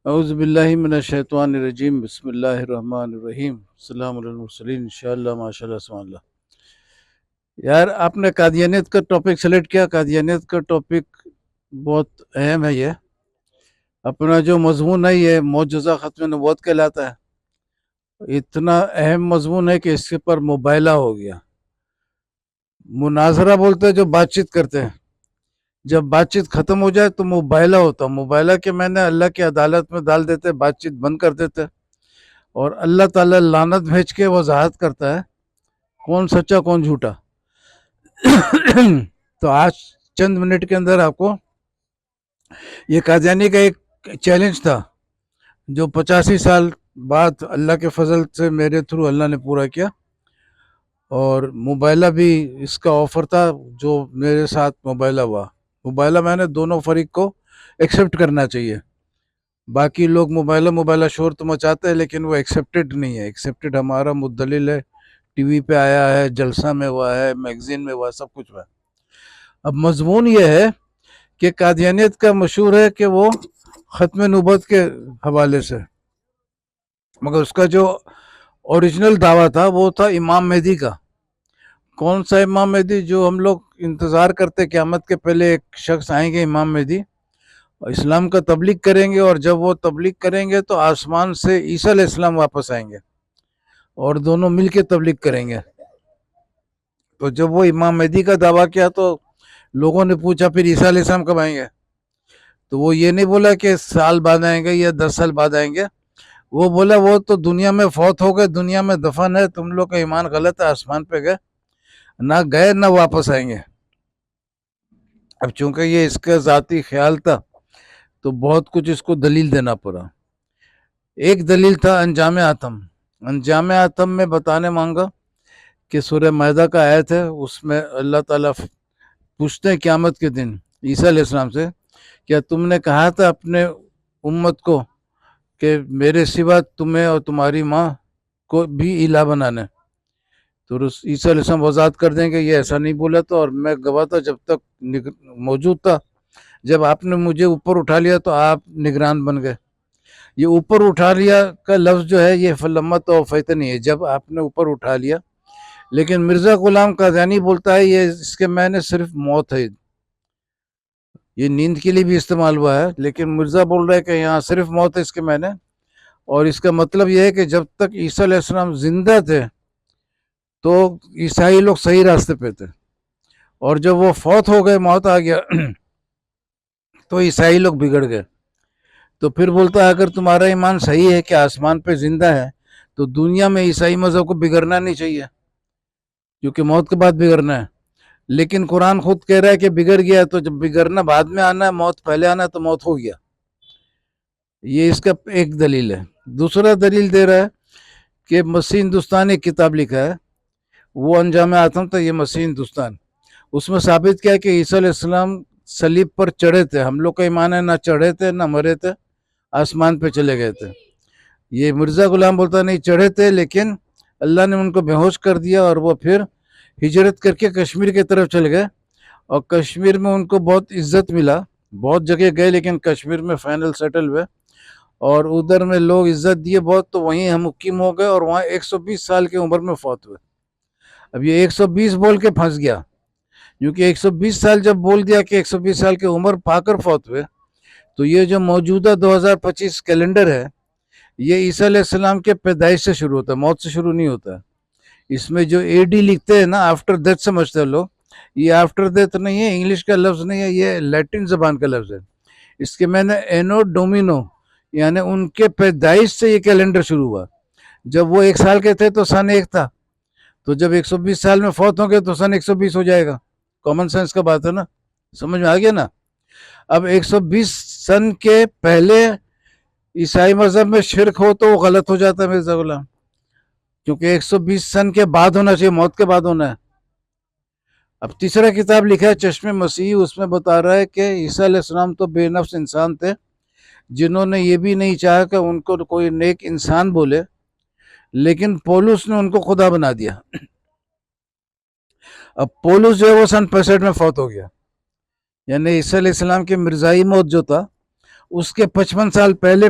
اعوذ باللہ من الشیطان الرجیم، بسم اللہ الرحمن الرحیم، السلام علی المرسلین، انشاءاللہ ماشاءاللہ سبحان اللہ۔ یار آپ نے قادیانیت کا ٹاپک سلیکٹ کیا۔ قادیانیت کا ٹاپک بہت اہم ہے۔ یہ اپنا جو مضمون ہے یہ معجزہ ختم نبوت کہلاتا ہے۔ اتنا اہم مضمون ہے کہ اس کے پر مباہلہ ہو گیا۔ مناظرہ بولتے ہیں جو بات چیت کرتے ہیں، جب بات چیت ختم ہو جائے تو مباہلہ ہوتا۔ مباہلہ کے میں نے اللہ کی عدالت میں ڈال دیتے، بات چیت بند کر دیتے، اور اللہ تعالیٰ لعنت بھیج کے وضاحت کرتا ہے کون سچا کون جھوٹا۔ تو آج چند منٹ کے اندر آپ کو یہ قادیانی کا ایک چیلنج تھا جو 85 سال بعد اللہ کے فضل سے میرے تھرو اللہ نے پورا کیا، اور مباہلہ بھی اس کا آفر تھا جو میرے ساتھ مباہلہ ہوا۔ مباہلہ میں نے دونوں فریق کو ایکسیپٹ کرنا چاہیے۔ باقی لوگ مباہلہ شور تو مچاتے ہیں لیکن وہ ایکسیپٹڈ نہیں ہے۔ ایکسیپٹڈ ہمارا مدلل ہے، ٹی وی پہ آیا ہے، جلسہ میں ہوا ہے، میگزین میں ہوا ہے، سب کچھ ہوا ہے۔ اب مضمون یہ ہے کہ قادیانیت کا مشہور ہے کہ وہ ختم نبوت کے حوالے سے، مگر اس کا جو اوریجنل دعویٰ تھا وہ تھا امام مہدی کا۔ کون سا امام مہدی؟ جو ہم لوگ انتظار کرتے قیامت کے پہلے ایک شخص آئیں گے امام مہدی، اسلام کا تبلیغ کریں گے، اور جب وہ تبلیغ کریں گے تو آسمان سے عیسیٰ علیہ السلام واپس آئیں گے اور دونوں مل کے تبلیغ کریں گے۔ تو جب وہ امام مہدی کا دعویٰ کیا تو لوگوں نے پوچھا پھر عیسیٰ علیہ السلام کب آئیں گے؟ تو وہ یہ نہیں بولا کہ سال بعد آئیں گے یا 10 سال بعد آئیں گے، وہ بولا وہ تو دنیا میں فوت ہو گئے، دنیا میں دفن ہے، تم لوگ کا ایمان غلط ہے، آسمان پہ گئے نہ واپس آئیں گے۔ اب چونکہ یہ اس کا ذاتی خیال تھا تو بہت کچھ اس کو دلیل دینا پڑا۔ ایک دلیل تھا انجام آتم۔ انجام آتم میں بتانے مانگا کہ سورہ مائدہ کا آیت ہے، اس میں اللہ تعالیٰ پوچھتے ہیں قیامت کے دن عیسیٰ علیہ السلام سے، کیا تم نے کہا تھا اپنے امت کو کہ میرے سوا تمہیں اور تمہاری ماں کو بھی الہ بنانے؟ تو عیسیٰ علیہ السلام وضاحت کر دیں کہ یہ ایسا نہیں بولا تھا، اور میں گواہ تھا جب تک موجود تھا، جب آپ نے مجھے اوپر اٹھا لیا تو آپ نگران بن گئے۔ یہ اوپر اٹھا لیا کا لفظ جو ہے یہ فلما توفیتنی ہے، جب آپ نے اوپر اٹھا لیا۔ لیکن مرزا غلام قادیانی بولتا ہے یہ اس کے معنی صرف موت ہے، یہ نیند کے لیے بھی استعمال ہوا ہے، لیکن مرزا بول رہا ہے کہ یہاں صرف موت ہے اس کے معنی، اور اس کا مطلب یہ ہے کہ جب تک عیسیٰ علیہ السلام زندہ تھے تو عیسائی لوگ صحیح راستے پہ تھے، اور جب وہ فوت ہو گئے، موت آ گیا تو عیسائی لوگ بگڑ گئے۔ تو پھر بولتا ہے اگر تمہارا ایمان صحیح ہے کہ آسمان پہ زندہ ہے تو دنیا میں عیسائی مذہب کو بگڑنا نہیں چاہیے، کیونکہ موت کے بعد بگڑنا ہے۔ لیکن قرآن خود کہہ رہا ہے کہ بگڑ گیا، تو جب بگڑنا بعد میں آنا ہے، موت پہلے آنا ہے، تو موت ہو گیا۔ یہ اس کا ایک دلیل ہے۔ دوسرا دلیل دے رہا ہے کہ مسیح ہندوستان ایک کتاب لکھا ہے، وہ انجام آتم تھا، یہ مسیح ہندوستان، اس میں ثابت کیا کہ عیسیٰ علیہ السلام صلیب پر چڑھے تھے۔ ہم لوگ کا ایمان ہے نہ چڑھے تھے نہ مرے تھے، آسمان پہ چلے گئے تھے۔ یہ مرزا غلام بولتا نہیں چڑھے تھے، لیکن اللہ نے ان کو بے ہوش کر دیا اور وہ پھر ہجرت کر کے کشمیر کی طرف چل گئے، اور کشمیر میں ان کو بہت عزت ملا، بہت جگہ گئے لیکن کشمیر میں فائنل سیٹل ہوئے، اور ادھر میں لوگ عزت دیے بہت، تو وہیں ہم مقیم ہو گئے، اور وہاں 120 سال کی عمر میں فوت ہوئے۔ اب یہ 120 بول کے پھنس گیا، کیونکہ 120 سال جب بول دیا کہ 120 سال کی عمر پا کر فوت ہوئے، تو یہ جو موجودہ 2025 کیلنڈر ہے یہ عیسیٰ علیہ السلام کے پیدائش سے شروع ہوتا ہے، موت سے شروع نہیں ہوتا ہے۔ اس میں جو اے ڈی لکھتے ہیں نا، آفٹر ڈیتھ سمجھتے ہیں لوگ، یہ آفٹر ڈیتھ نہیں ہے، انگلش کا لفظ نہیں ہے، یہ لیٹن زبان کا لفظ ہے۔ اس کے میں نے اینو ڈومینو، یعنی ان کے پیدائش سے یہ کیلنڈر شروع ہوا۔ جب وہ 1 سال کے تھے تو سن 1 تھا، تو جب 120 سال میں فوت ہوں گے تو سن 120 ہو جائے گا۔ کامن سینس کا بات ہے نا، سمجھ میں آ گیا نا۔ اب 120 سن کے پہلے عیسائی مذہب میں شرک ہو تو وہ غلط ہو جاتا ہے مرزا غلام، کیونکہ 120 سن کے بعد ہونا چاہیے، موت کے بعد ہونا ہے۔ اب تیسرا کتاب لکھا ہے چشم مسیح، اس میں بتا رہا ہے کہ عیسیٰ علیہ السلام تو بے نفس انسان تھے، جنہوں نے یہ بھی نہیں چاہا کہ ان کو کوئی نیک انسان بولے، لیکن پولس نے ان کو خدا بنا دیا۔ اب پولس جو ہے وہ سن 65 میں فوت ہو گیا، یعنی عیسیٰ علیہ السلام کے مرزائی موت جو تھا اس کے 55 سال پہلے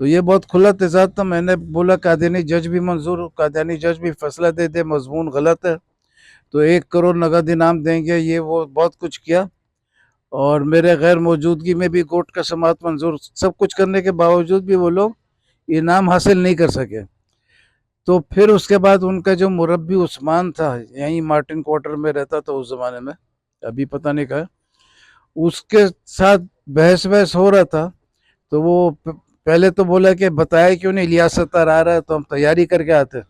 تو یہ بہت کھلا تضاد تھا. میں نے بولا قادیانی جج بھی منظور، قادیانی جج بھی فیصلہ دے دے مضمون غلط ہے تو 1 کروڑ نقد انعام دیں گے. یہ وہ بہت کچھ کیا، اور میرے غیر موجودگی میں بھی کوٹ کا سماعت منظور، سب کچھ کرنے کے باوجود بھی وہ لوگ انعام حاصل نہیں کر سکے. تو پھر اس کے بعد ان کا جو مربی عثمان تھا، یہیں مارٹن کوارٹر میں رہتا تھا اس زمانے میں، ابھی پتہ نہیں کہا، اس کے ساتھ بحث ہو رہا تھا. تو وہ پہلے تو بولا کہ بتایا کیوں نہیں، الیاس ستار آ رہا ہے تو ہم تیاری کر کے آتے.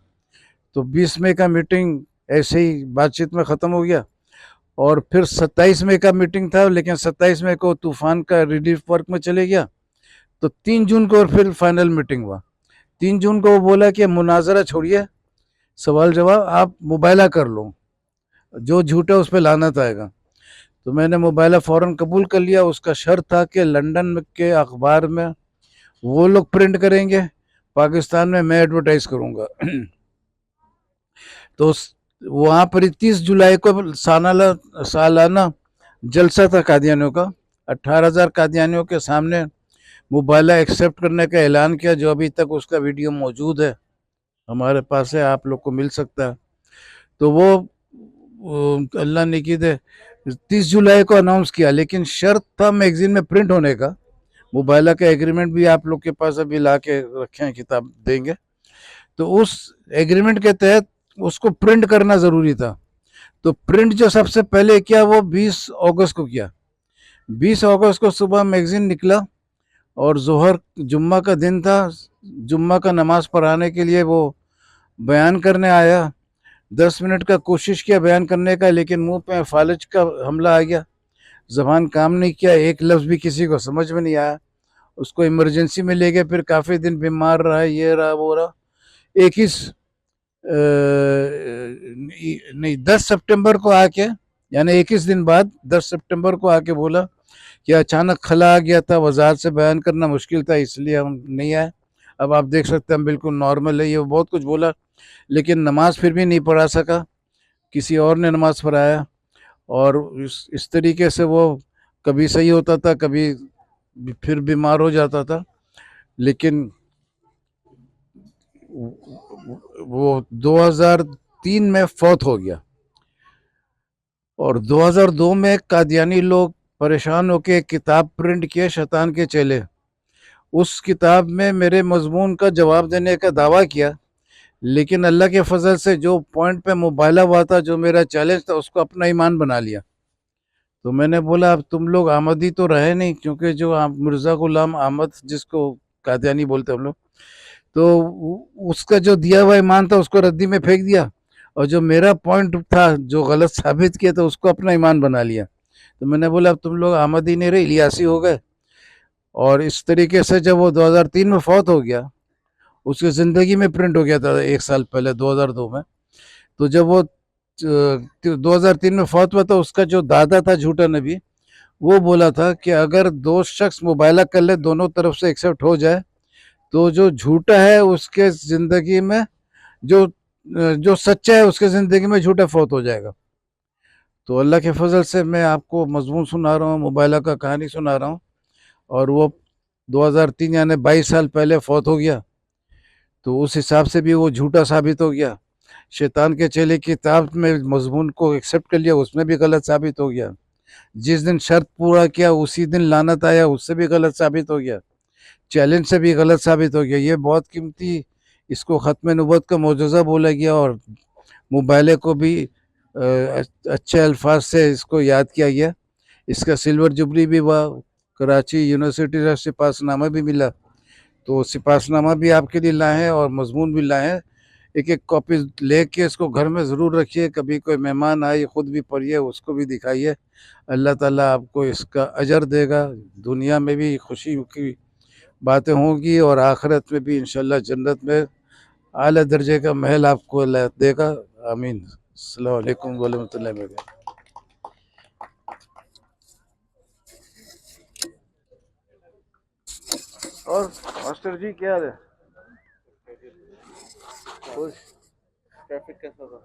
تو 20 مئی کا میٹنگ ایسے ہی بات چیت میں ختم ہو گیا. اور پھر 27 مئی کا میٹنگ تھا، لیکن 27 مئی کو طوفان کا ریلیف ورک میں چلے گیا. تو 3 جون کو اور پھر فائنل میٹنگ ہوا. 3 جون کو وہ بولا کہ مناظرہ چھوڑیے، سوال جواب آپ مباہلہ کر لو، جو جھوٹا اس پہ لعنت آئے گا. تو میں نے مباہلہ فوراً قبول کر لیا. اس کا شرط تھا کہ لنڈن کے اخبار میں وہ لوگ پرنٹ کریں گے، پاکستان میں میں ایڈورٹائز کروں گا. تو وہاں پر 30 جولائی کو سالانہ جلسہ تھا قادیانیوں کا. 18,000 قادیانیوں کے سامنے مباہلہ ایکسیپٹ کرنے کا اعلان کیا، جو ابھی تک اس کا ویڈیو موجود ہے ہمارے پاس ہے، آپ لوگ کو مل سکتا ہے. تو وہ اللہ نے کی دے 30 جولائی کو اناؤنس کیا، لیکن شرط تھا میگزین میں پرنٹ ہونے کا. مباہلہ کا ایگریمنٹ بھی آپ لوگ کے پاس ابھی لا کے رکھے ہیں، کتاب دیں گے. تو اس ایگریمنٹ کے تحت اس کو پرنٹ کرنا ضروری تھا. تو پرنٹ جو سب سے پہلے کیا وہ 20 اگست کو کیا. 20 اگست کو صبح میگزین نکلا، اور ظہر جمعہ کا دن تھا. جمعہ کا نماز پڑھانے کے لیے وہ بیان کرنے آیا. 10 منٹ کا کوشش کیا بیان کرنے کا، لیکن منہ پہ فالج کا حملہ آ گیا. زبان کام نہیں کیا، ایک لفظ بھی کسی کو سمجھ میں نہیں آیا. اس کو ایمرجنسی میں لے گئے، پھر کافی دن بیمار رہا، یہ رہا وہ رہا. 10 سپٹمبر کو آ کے، یعنی 21 دن بعد 10 سپٹمبر کو آ کے بولا کہ اچانک خلا آ گیا تھا، وضاحت سے بیان کرنا مشکل تھا، اس لیے ہم نہیں آئے. اب آپ دیکھ سکتے ہیں ہم بالکل نارمل ہے. یہ بہت کچھ بولا، لیکن نماز پھر بھی نہیں پڑھا سکا، کسی اور نے نماز پڑھایا. اور اس طریقے سے وہ کبھی صحیح ہوتا تھا، کبھی پھر بیمار ہو جاتا تھا. لیکن وہ 2003 میں فوت ہو گیا. اور 2002 میں قادیانی لوگ پریشان ہو کے ایک کتاب پرنٹ کیے، شیطان کے چیلے. اس کتاب میں میرے مضمون کا جواب دینے کا دعویٰ کیا، لیکن اللہ کے فضل سے جو پوائنٹ پہ مباہلہ ہوا تھا، جو میرا چیلنج تھا، اس کو اپنا ایمان بنا لیا. تو میں نے بولا اب تم لوگ آمدی تو رہے نہیں، کیونکہ جو مرزا غلام احمد جس کو قادیانی بولتے ہم لوگ، تو اس کا جو دیا ہوا ایمان تھا اس کو ردی میں پھینک دیا، اور جو میرا پوائنٹ تھا جو غلط ثابت کیا تھا اس کو اپنا ایمان بنا لیا. تو میں نے بولا اب تم لوگ آمدی نہیں رہے، الیاسی ہو گئے. اور اس طریقے سے جب وہ 2003 میں فوت ہو گیا، اس کی زندگی میں پرنٹ ہو گیا تھا 1 سال پہلے 2002 میں. تو جب وہ 2003 میں فوت ہوا تھا، اس کا جو دادا تھا جھوٹا نبی، وہ بولا تھا کہ اگر 2 شخص مباہلہ کر لے، دونوں طرف سے ایکسیپٹ ہو جائے، تو جو جھوٹا ہے اس کے زندگی میں، جو سچا ہے اس کے زندگی میں جھوٹا فوت ہو جائے گا. تو اللہ کے فضل سے میں آپ کو مضمون سنا رہا ہوں، مباہلہ کا کہانی سنا رہا ہوں. اور وہ 2003 یعنی 22 سال پہلے فوت ہو گیا. تو اس حساب سے بھی وہ جھوٹا ثابت ہو گیا. شیطان کے چیلے کی کتاب میں مضمون کو ایکسیپٹ کر لیا، اس میں بھی غلط ثابت ہو گیا. جس دن شرط پورا کیا اسی دن لعنت آیا، اس سے بھی غلط ثابت ہو گیا. چیلنج سے بھی غلط ثابت ہو گیا. یہ بہت قیمتی، اس کو ختم نبوت کا معجزہ بولا گیا، اور مباہلے کو بھی اچھے الفاظ سے اس کو یاد کیا گیا. اس کا سلور جبلی بھی ہوا، کراچی یونیورسٹی سے سپاس نامہ بھی ملا. تو سپاس نامہ بھی آپ کے لیے لائے ہیں، اور مضمون بھی لائے ہیں. ایک کاپی لے کے اس کو گھر میں ضرور رکھیے، کبھی کوئی مہمان آئے خود بھی پڑھیے، اس کو بھی دکھائیے. اللہ تعالیٰ آپ کو اس کا اجر دے گا. دنیا میں بھی خوشی کی باتیں ہوں گی، اور آخرت میں بھی انشاءاللہ جنت میں اعلیٰ درجے کا محل آپ کو اللہ دے گا. آمین. السلام علیکم ورحمۃ اللہ وبرکاتہ. اور ماسٹر جی کیا ہے؟ خوش ٹریفک کیسا تھا